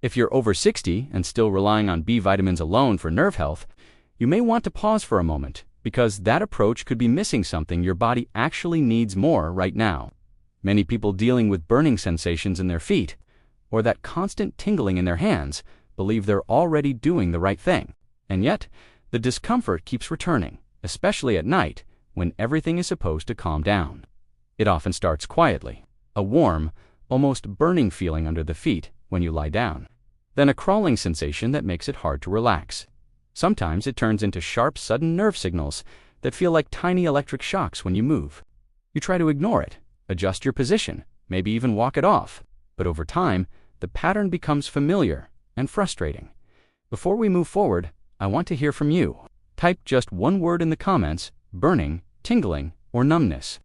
If you're over 60 and still relying on B vitamins alone for nerve health, you may want to pause for a moment, because that approach could be missing something your body actually needs more right now. Many people dealing with burning sensations in their feet, or that constant tingling in their hands, believe they're already doing the right thing. And yet, the discomfort keeps returning, especially at night, when everything is supposed to calm down. It often starts quietly, a warm, almost burning feeling under the feet when you lie down. Then a crawling sensation that makes it hard to relax. Sometimes it turns into sharp, sudden nerve signals that feel like tiny electric shocks when you move. You try to ignore it, adjust your position, maybe even walk it off, but over time, the pattern becomes familiar and frustrating. Before we move forward, I want to hear from you. Type just one word in the comments: burning, tingling, or numbness.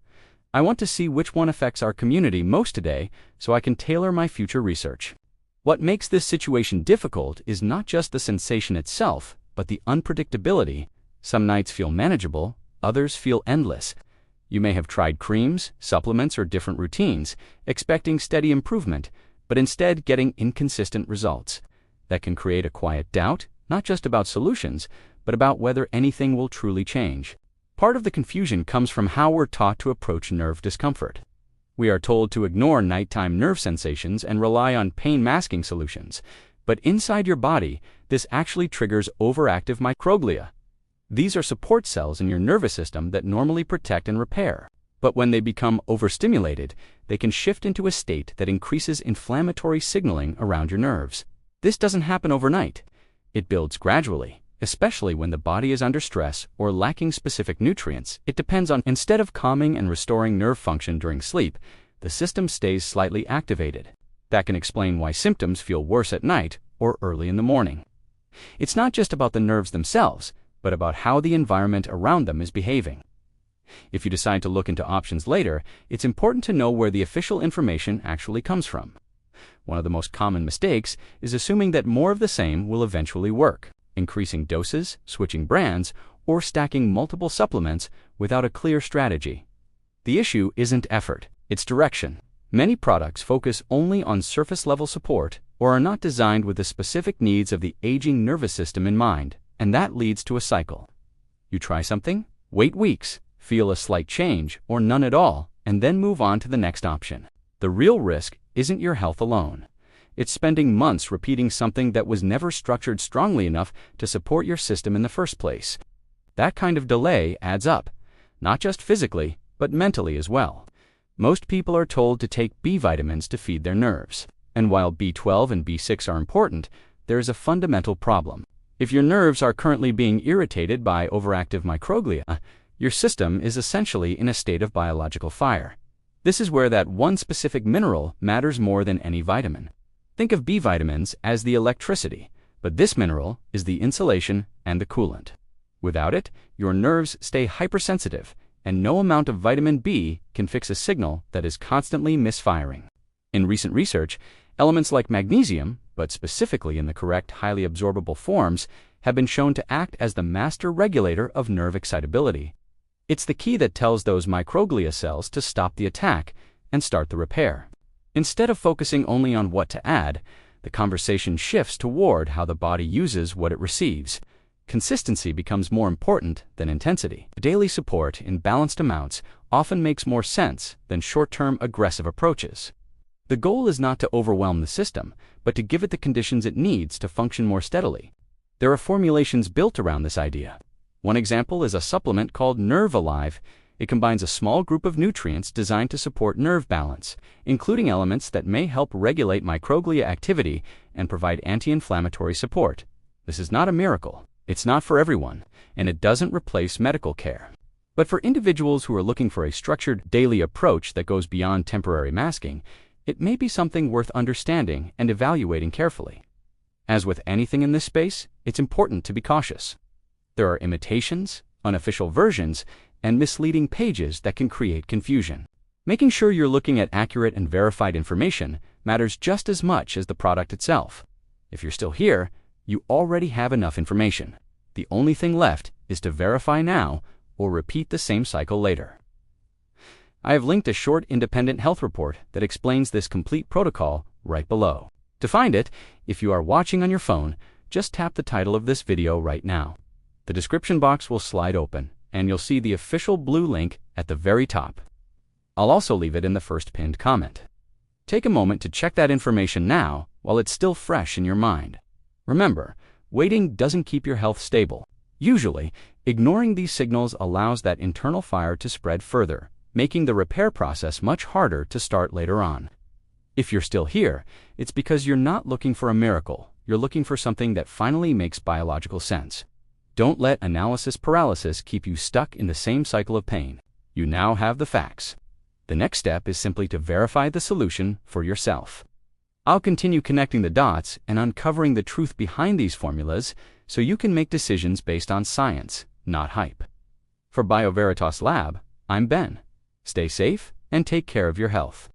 I want to see which one affects our community most today so I can tailor my future research. What makes this situation difficult is not just the sensation itself, but the unpredictability. Some nights feel manageable, others feel endless. You may have tried creams, supplements, or different routines, expecting steady improvement, but instead getting inconsistent results. That can create a quiet doubt, not just about solutions, but about whether anything will truly change. Part of the confusion comes from how we're taught to approach nerve discomfort. We are told to ignore nighttime nerve sensations and rely on pain-masking solutions, but inside your body, this actually triggers overactive microglia. These are support cells in your nervous system that normally protect and repair. But when they become overstimulated, they can shift into a state that increases inflammatory signaling around your nerves. This doesn't happen overnight. It builds gradually, especially when the body is under stress or lacking specific nutrients. It depends on, instead of calming and restoring nerve function during sleep, the system stays slightly activated. That can explain why symptoms feel worse at night or early in the morning. It's not just about the nerves themselves, but about how the environment around them is behaving. If you decide to look into options later, it's important to know where the official information actually comes from. One of the most common mistakes is assuming that more of the same will eventually work, increasing doses, switching brands, or stacking multiple supplements without a clear strategy. The issue isn't effort, it's direction. Many products focus only on surface-level support or are not designed with the specific needs of the aging nervous system in mind, and that leads to a cycle. You try something, wait weeks, feel a slight change or none at all, and then move on to the next option. The real risk isn't your health alone. It's spending months repeating something that was never structured strongly enough to support your system in the first place. That kind of delay adds up, not just physically, but mentally as well. Most people are told to take B vitamins to feed their nerves. And while B12 and B6 are important, there is a fundamental problem. If your nerves are currently being irritated by overactive microglia, your system is essentially in a state of biological fire. This is where that one specific mineral matters more than any vitamin. Think of B vitamins as the electricity, but this mineral is the insulation and the coolant. Without it, your nerves stay hypersensitive, and no amount of vitamin B can fix a signal that is constantly misfiring. In recent research, elements like magnesium, but specifically in the correct, highly absorbable forms, have been shown to act as the master regulator of nerve excitability. It's the key that tells those microglia cells to stop the attack and start the repair. Instead of focusing only on what to add, the conversation shifts toward how the body uses what it receives. Consistency becomes more important than intensity. Daily support in balanced amounts often makes more sense than short-term aggressive approaches. The goal is not to overwhelm the system, but to give it the conditions it needs to function more steadily. There are formulations built around this idea. One example is a supplement called Nerve Alive. It combines a small group of nutrients designed to support nerve balance, including elements that may help regulate microglia activity and provide anti-inflammatory support. This is not a miracle. It's not for everyone, and it doesn't replace medical care. But for individuals who are looking for a structured daily approach that goes beyond temporary masking, it may be something worth understanding and evaluating carefully. As with anything in this space, it's important to be cautious. There are imitations, unofficial versions, and misleading pages that can create confusion. Making sure you're looking at accurate and verified information matters just as much as the product itself. If you're still here, you already have enough information. The only thing left is to verify now or repeat the same cycle later. I have linked a short independent health report that explains this complete protocol right below. To find it, if you are watching on your phone, just tap the title of this video right now. The description box will slide open, and you'll see the official blue link at the very top. I'll also leave it in the first pinned comment. Take a moment to check that information now while it's still fresh in your mind. Remember, waiting doesn't keep your health stable. Usually, ignoring these signals allows that internal fire to spread further, making the repair process much harder to start later on. If you're still here, it's because you're not looking for a miracle. You're looking for something that finally makes biological sense. Don't let analysis paralysis keep you stuck in the same cycle of pain. You now have the facts. The next step is simply to verify the solution for yourself. I'll continue connecting the dots and uncovering the truth behind these formulas so you can make decisions based on science, not hype. For BioVeritas Lab, I'm Ben. Stay safe and take care of your health.